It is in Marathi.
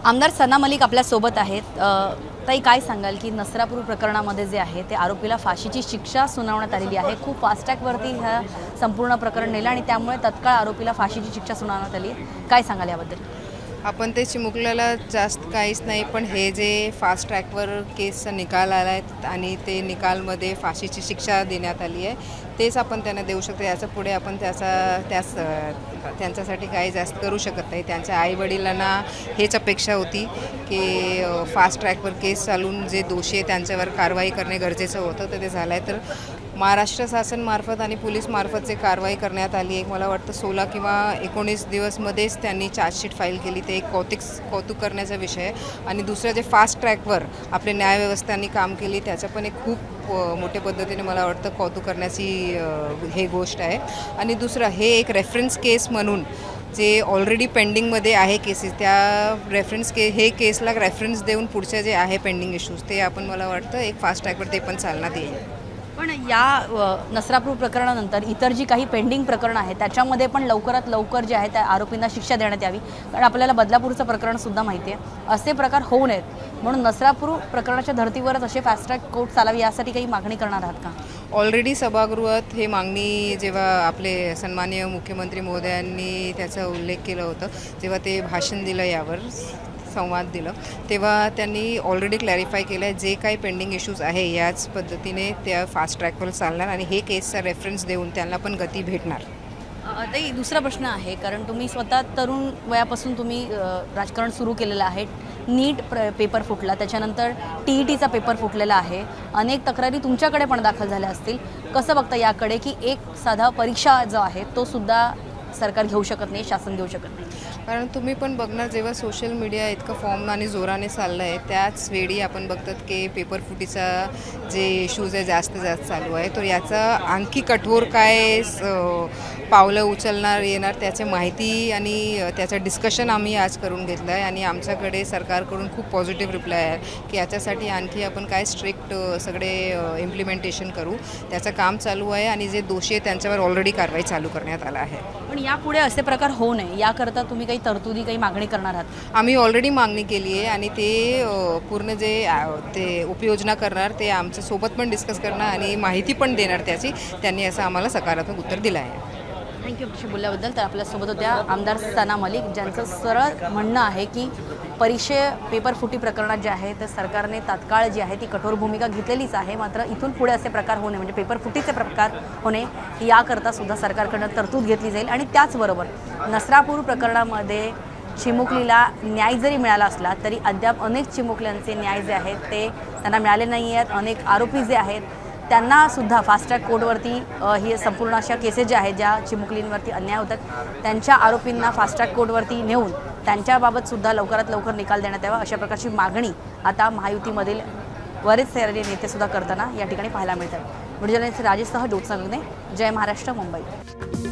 आमदार सना मलिक आपल्या सोबत आहेत। ताई काय सांगाल की नसरापूर प्रकरणामध्ये जे आहे ते आरोपीला फाशीची शिक्षा सुनावण्यात आलेली आहे। खूप फास्ट ट्रॅकवरती हा संपूर्ण प्रकरण नेलं आणि त्यामुळे तत्काळ आरोपीला फाशीची शिक्षा सुनावण्यात आली। काय सांगाल याबद्दल? आपण ते चिमुकल्याला जास्त काहीच नाही, पण हे जे फास्ट ट्रॅकवर केसचा निकाल आला आहे आणि ते निकालमध्ये फाशीची शिक्षा देण्यात आली आहे, तेच आपण त्यांना देऊ शकतो। याच्या पुढे आपण त्यांच्यासाठी काही जास्त करू शकत नाही। त्यांच्या आईवडिलांना हेच अपेक्षा होती की फास्ट ट्रॅकवर केस चालून जे दोषी आहे त्यांच्यावर कारवाई करणे गरजेचं होतं, तर ते झालं आहे। तर महाराष्ट्र शासनमार्फत आणि पोलीसमार्फत जे कारवाई करण्यात आली आहे, मला वाटतं 16 किंवा 19 दिवसमध्येच त्यांनी चार्जशीट फाईल केली, ते एक कौतुक करण्याचा विषय आहे। आणि दुसरं जे फास्ट ट्रॅकवर आपले न्यायव्यवस्थांनी काम केली, त्याचं पण एक खूप मोठ्या पद्धतीने मला वाटतं कौतुक करण्याची हे गोष्ट आहे। आणि दुसरं हे एक रेफरन्स केस म्हणून जे ऑलरेडी पेंडिंगमध्ये आहे केसेस, त्या हे केसला रेफरन्स देऊन पुढचे जे आहे पेंडिंग इश्यूज ते आपण मला वाटतं एक फास्ट ट्रॅकवर ते पण चालण्यात येईल। पण या नसरापूर प्रकरणानंतर इतर जी काही पेंडिंग प्रकरणं आहेत त्याच्यामध्ये पण लवकरात लवकर जे आहे त्या आरोपींना शिक्षा देण्यात यावी, कारण आपल्याला बदलापूरचं प्रकरणसुद्धा माहिती आहे। असे प्रकार होऊ नयेत म्हणून नसरापूर प्रकरणाच्या धर्तीवरच असे फास्ट ट्रॅक कोर्ट चालावी यासाठी काही मागणी करणार आहात का? ऑलरेडी सभागृहात हे मागणी जेव्हा आपले सन्माननीय मुख्यमंत्री महोदयांनी त्याचा उल्लेख केला होता, जेव्हा ते भाषण दिलं यावर संवाद दिलं, तेव्हा त्यांनी ऑलरेडी क्लॅरिफाय केलं आहे जे काही पेंडिंग इश्यूज आहे याच पद्धतीने त्या फास्ट ट्रॅकवर चालणार आणि हे केसचा रेफरन्स देऊन त्यांना पण गती भेटणार। ताई दुसरा प्रश्न आहे, कारण तुम्ही स्वतः तरुण वयापासून तुम्ही राजकारण सुरू केलेलं आहे। नीट पेपर फुटला, त्याच्यानंतर TETचा पेपर फुटलेला आहे, अनेक तक्रारी तुमच्याकडे पण दाखल झाल्या असतील। कसं बघता याकडे की एक साधा परीक्षा जो आहे तो सुद्धा सरकार घेऊ शकत नाही, शासन घेऊ शकत नाही? कारण तुम्ही पण बघणार, जेव्हा सोशल मीडिया इतकं फॉर्म आणि जोराने चाललं आहे त्याच वेळी आपण बघतात की पेपर फुटीचा जे इश्यूज आहे जास्त चालू आहे, तर याचा आणखी कठोर काय पावलं उचलणार येणार त्याची माहिती आणि त्याचं डिस्कशन आम्ही आज करून घेतलं आहे। आणि आमच्याकडे सरकारकडून खूप पॉझिटिव्ह रिप्लाय आहे की याच्यासाठी आणखी आपण काय स्ट्रिक्ट सगळे इम्प्लिमेंटेशन करू, त्याचं काम चालू आहे आणि जे दोषी आहेत त्यांच्यावर ऑलरेडी कारवाई चालू करण्यात आला आहे। पण यापुढे असे प्रकार होऊ नये याकरता तुम्ही काही तरतुदी, काही मागणी करणार आहात? आम्ही ऑलरेडी मागणी केली आहे आणि ते पूर्ण जे ते उपयोजना करणार ते आमच्यासोबत पण डिस्कस करणार आणि माहिती पण देणार त्याची, त्यांनी असं आम्हाला सकारात्मक उत्तर दिलं आहे। थँक्यू बोलल्याबद्दल। तर आपल्यासोबत होत्या आमदार सना मलिक, ज्यांचं सरळ म्हणणं आहे की पेपर फुटी प्रकरणात जे आहे तर सरकारने तात्काळ जी आहे ती कठोर भूमिका घेतलेलीच आहे, मात्र इथून पुढे असे प्रकार होणे म्हणजे पेपर फुटीचे प्रकार होणे याकरता सुद्धा सरकारकडून तरतूद घेतली जाईल। आणि त्याचबरोबर नसरापूर प्रकरणामध्ये चिमुकलीला न्याय जरी मिळाला असला तरी अद्याप अनेक चिमुकल्यांचे न्याय जे आहेत ते त्यांना मिळाले नाही आहेत। अनेक आरोपी जे आहेत त्यांनासुद्धा फास्ट ट्रॅक कोर्टवरती ही संपूर्ण अशा केसेस ज्या आहेत ज्या चिमुकलींवरती अन्याय होतात त्यांच्या आरोपींना फास्ट ट्रॅक कोर्टवरती नेऊन त्यांच्याबाबतसुद्धा लवकरात लवकर निकाल देण्यात यावा, अशा प्रकारची मागणी आता महायुतीमधील बरेच सारे नेतेसुद्धा करताना या ठिकाणी पाहायला मिळतात। व्हिडिओ जर्नलिस्ट राजेशसह ज्योत्स्ना गगने, जय महाराष्ट्र, मुंबई।